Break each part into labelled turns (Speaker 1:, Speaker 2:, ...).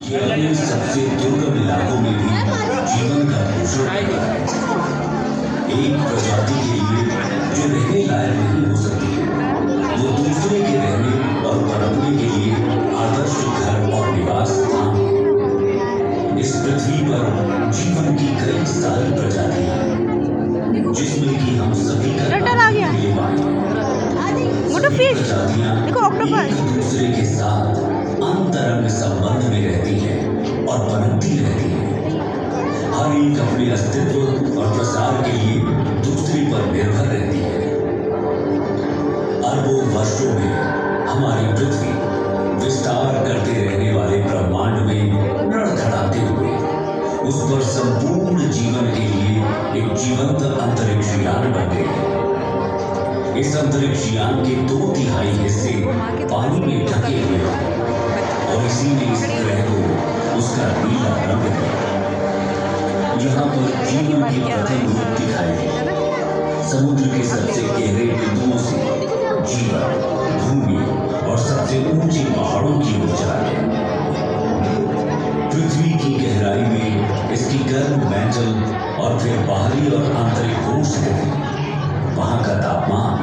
Speaker 1: ये अपने सबसे दुर्गम इलाकों में भी जीवन का पोषण करता है। एक प्रजाति के लिए जो रहने लायक नहीं हो सकती, वो दूसरे के रहने और पनपने के लिए आदर्श घर और निवास स्थान है। इस पृथ्वी पर जीवन की कई सारी प्रजातियां हैं, जिसमें कि हम सभी का प्रजातियां एक दूसरे के साथ अंतरंग संबंध में रहती हैं और पनपती रहती हैं। हर एक अपने अस्तित्व और प्रसार के लिए दूसरे पर निर्भर रहती है। अरबों वर्षों में हमारी पृथ्वी विस्तार करते रहने वाले ब्रह्मांड में लड़खड़ाते हुए उस पर संपूर्ण जीवन के लिए एक जीवंत अंतरिक्ष यान बन गई। इस अंतरिक्ष यान के 2/3 हिस्से पानी में ढके हुए हैं और इसी ने इस ग्रह को उसका नीला रंग दिया। यहाँ पर जीवन की प्रथम रूप दिखाई दी। समुद्र के सबसे गहरे बिंदुओं से जीवन, भूमि और सबसे ऊंचे पहाड़ों की ओर चला गया। पृथ्वी की गहराई में इसकी गर्म मैंटल और फिर बाहरी और आंतरिक कोश है। वहां का तापमान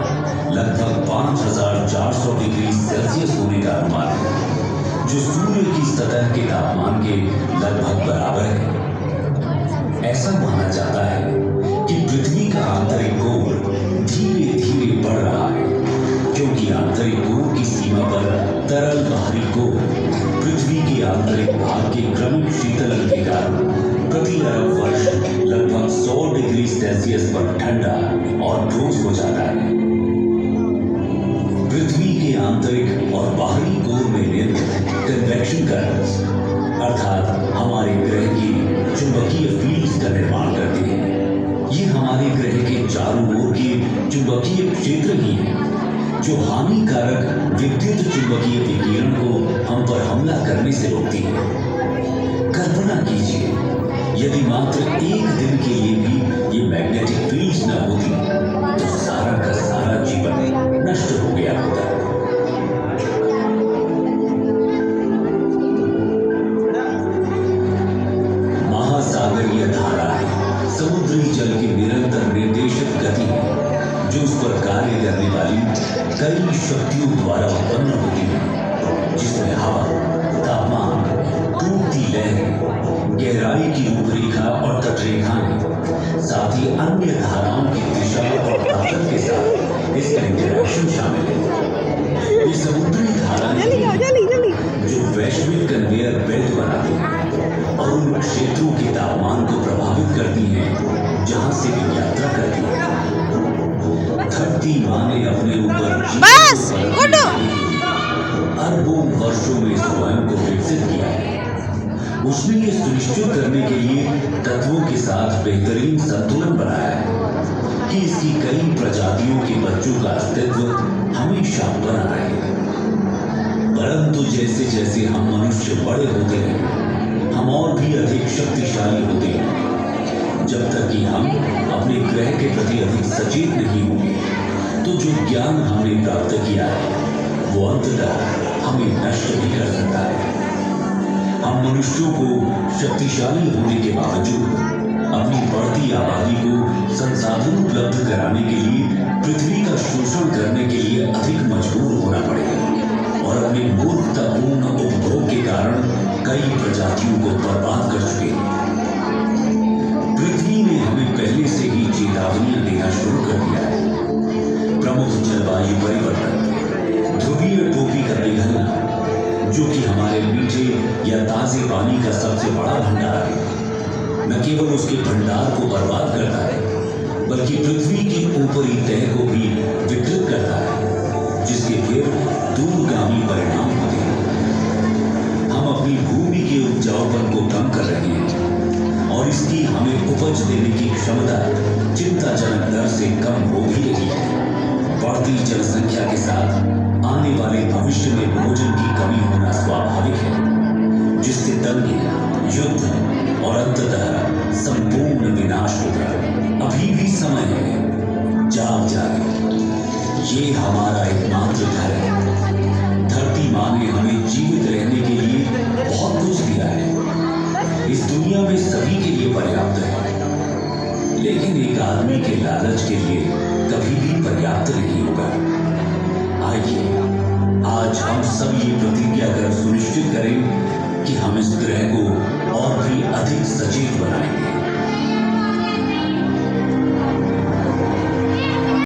Speaker 1: लगभग 5400 डिग्री सेल्सियस होने का अनुमान है, जो सूर्य की सतह के तापमान के लगभग बराबर है। ऐसा माना जाता है कि पृथ्वी का आंतरिक कोर धीरे धीरे बढ़ रहा है, क्योंकि आंतरिक कोर की सीमा पर तरल बाहरी कोर पृथ्वी के आंतरिक भाग के क्रमिक शीतलन के कारण प्रति अरब वर्ष लगभग 100 डिग्री सेल्सियस पर ठंडा और ठोस हो जाता है। पृथ्वी के आंतरिक और बाहरी कोर में निर्मित कन्वेक्शन करंट्स अर्थात हमारे ग्रह की चुंबकीय फील्ड्स का निर्माण करते हैं। ये हमारे ग्रह के चारों ओर के चुंबकीय क्षेत्र ही हैं, जो हानिकारक विद्युत चुंबकीय विकिरण को हम पर हमला करने से रोकती है। कल्पना कीजिए, यदि मात्र एक दिन के लिए भी ये मैग्नेटिक फील्ड्स न होती तो सारा का सारा जीवन नष्ट हो गया होता। महासागरीय धाराएं समुद्री जल की निरंतर निर्देशित गति है, जो उस पर कार्य करने वाली कई शक्तियों द्वारा उत्पन्न होती है, जिसमें हवा, तापमान, टूटती लहरें, गहराई की रूपरेखा और तटरेखाएं, साथ ही अन्य धाराओं की दिशा और ताकत के साथ इसका इंटरैक्शन शामिल है। ये समुद्री धाराएं जो वैश्विक कन्वेयर बेल्ट बनाती हैं और उन क्षेत्रों के तापमान को प्रभावित करती हैं जहां से वे यात्रा करती हैं। धरती मां ने अपने ऊपर अरबों वर्षों में स्वयं को विकसित किया है। उसने ये सुनिश्चित करने के लिए तत्वों के साथ बेहतरीन संतुलन बनाया है कि इसकी कई प्रजातियों के बच्चों का अस्तित्व हमेशा बना रहे। परंतु जैसे जैसे हम मनुष्य बड़े होते हैं, हम और भी अधिक शक्तिशाली होते हैं। जब तक कि हम अपने ग्रह के प्रति अधिक सचेत नहीं होंगे, तो जो ज्ञान हमने प्राप्त किया है वो अंततः हमें नष्ट भी कर सकता है। हम मनुष्यों को शक्तिशाली होने के बावजूद अपनी बढ़ती आबादी को संसाधन उपलब्ध कराने के लिए पृथ्वी का शोषण करने के लिए अधिक मजबूर होना पड़ेगा और अपने मूर्खतापूर्ण उपभोग के कारण कई प्रजातियों को बर्बाद कर चुके हैं। पृथ्वी ने हमें पहले से ही चेतावनियां देना शुरू कर दिया है। प्रमुख जलवायु परिवर्तन, ध्रुवीय टोपी का पिघलना, जो कि हमारे मीठे या ताजे पानी का सबसे बड़ा भंडार है, न केवल उसके भंडार को बर्बाद करता है, बल्कि पृथ्वी की ऊपरी तह को भी विकृत करता है, जिसके फिर दूरगामी परिणाम होते हैं। हम अपनी भूमि के उपजाऊपन को कम कर रहे हैं और इसकी हमें उपज देने की क्षमता चिंताजनक दर से कम हो भी रही है। बढ़ती जनसंख्या के साथ आने वाले भविष्य में भोजन की कमी होना स्वाभाविक है, जिससे दंगे, युद्ध और अंततः संपूर्ण विनाश होगा। अभी भी समय है, जाग जागे। ये हमारा एकमात्र घर है। धरती माँ ने हमें जीवित रहने के लिए बहुत कुछ दिया है। लेकिन एक आदमी के लालच के लिए कभी भी पर्याप्त नहीं होगा। आइए आज हम सब ये प्रतिज्ञा कर सुनिश्चित करें कि हम इस ग्रह को और भी